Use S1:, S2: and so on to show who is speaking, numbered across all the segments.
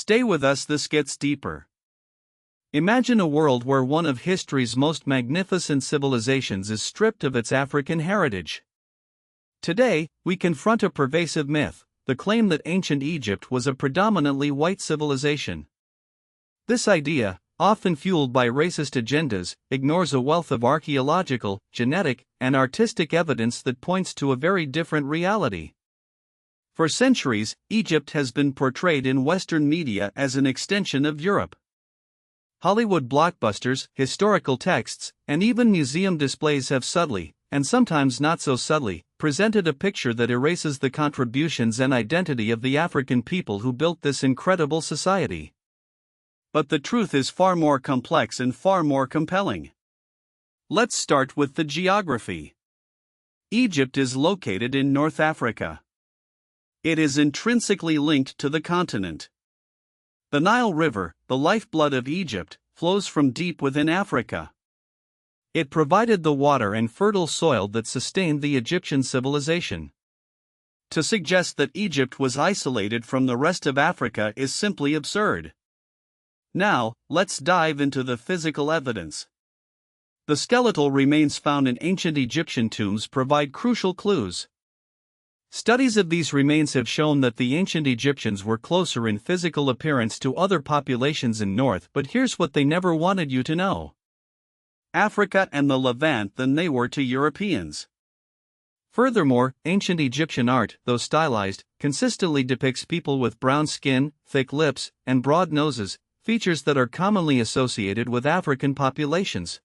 S1: Stay with us, this gets deeper. Imagine a world where one of history's most magnificent civilizations is stripped of its African heritage. Today, we confront a pervasive myth, the claim that ancient Egypt was a predominantly white civilization. This idea, often fueled by racist agendas, ignores a wealth of archeological, genetic, and artistic evidence that points to a very different reality. For centuries, Egypt has been portrayed in Western media as an extension of Europe. Hollywood blockbusters, historical texts, and even museum displays have subtly, and sometimes not so subtly, presented a picture that erases the contributions and identity of the African people who built this incredible society. But the truth is far more complex and far more compelling. Let's start with the geography. Egypt is located in North Africa. It is intrinsically linked to the continent. The Nile River, the lifeblood of Egypt, flows from deep within Africa. It provided the water and fertile soil that sustained the Egyptian civilization. To suggest that Egypt was isolated from the rest of Africa is simply absurd. Now, let's dive into the physical evidence. The skeletal remains found in ancient Egyptian tombs provide crucial clues. Studies of these remains have shown that the ancient Egyptians were closer in physical appearance to other populations in North, but here's what they never wanted you to know: Africa and the Levant than they were to Europeans. Furthermore, ancient Egyptian art, though stylized, consistently depicts people with brown skin, thick lips, and broad noses, features that are commonly associated with African populations.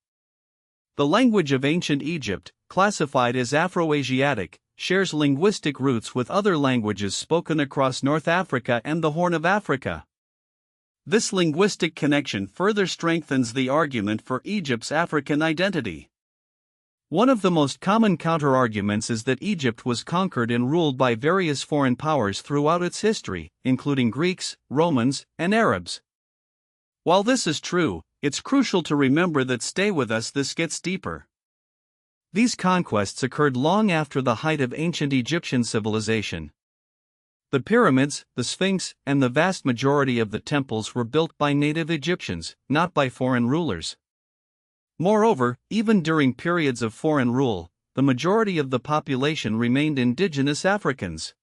S1: The language of ancient Egypt, classified as Afroasiatic, shares linguistic roots with other languages spoken across North Africa and the Horn of Africa. This linguistic connection further strengthens the argument for Egypt's African identity. One of the most common counterarguments is that Egypt was conquered and ruled by various foreign powers throughout its history, including Greeks, Romans, and Arabs. While this is true, it's crucial to remember that stay with us, this gets deeper. These conquests occurred long after the height of ancient Egyptian civilization. The pyramids, the Sphinx, and the vast majority of the temples were built by native Egyptians, not by foreign rulers. Moreover, even during periods of foreign rule, the majority of the population remained indigenous Africans.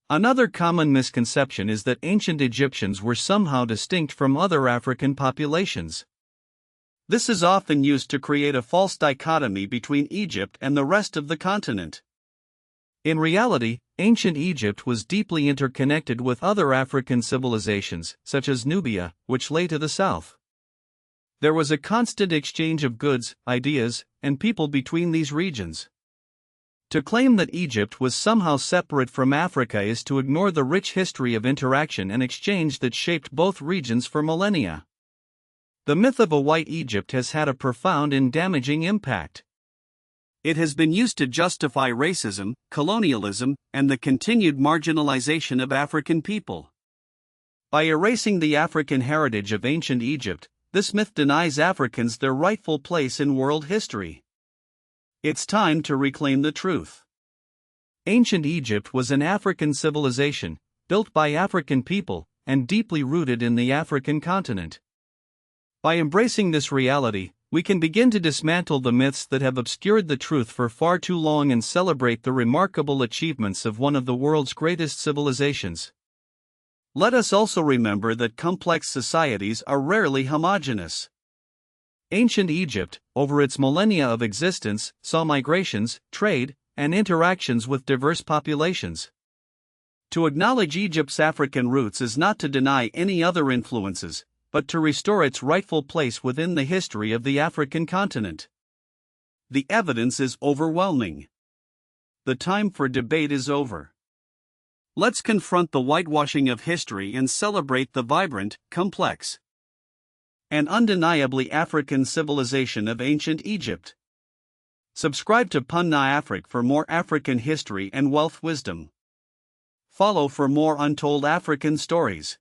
S1: Another common misconception is that ancient Egyptians were somehow distinct from other African populations. This is often used to create a false dichotomy between Egypt and the rest of the continent. In reality, ancient Egypt was deeply interconnected with other African civilizations, such as Nubia, which lay to the south. There was a constant exchange of goods, ideas, and people between these regions. To claim that Egypt was somehow separate from Africa is to ignore the rich history of interaction and exchange that shaped both regions for millennia. The myth of a white Egypt has had a profound and damaging impact. It has been used to justify racism, colonialism, and the continued marginalization of African people. By erasing the African heritage of ancient Egypt, this myth denies Africans their rightful place in world history. It's time to reclaim the truth. Ancient Egypt was an African civilization, built by African people, and deeply rooted in the African continent. By embracing this reality, we can begin to dismantle the myths that have obscured the truth for far too long and celebrate the remarkable achievements of one of the world's greatest civilizations. Let us also remember that complex societies are rarely homogeneous. Ancient Egypt, over its millennia of existence, saw migrations, trade, and interactions with diverse populations. To acknowledge Egypt's African roots is not to deny any other influences, but to restore its rightful place within the history of the African continent. The evidence is overwhelming. The time for debate is over. Let's confront the whitewashing of history and celebrate the vibrant, complex, and undeniably African civilization of ancient Egypt. Subscribe to Punna Afrik for more African history and wealth wisdom. Follow for more untold African stories.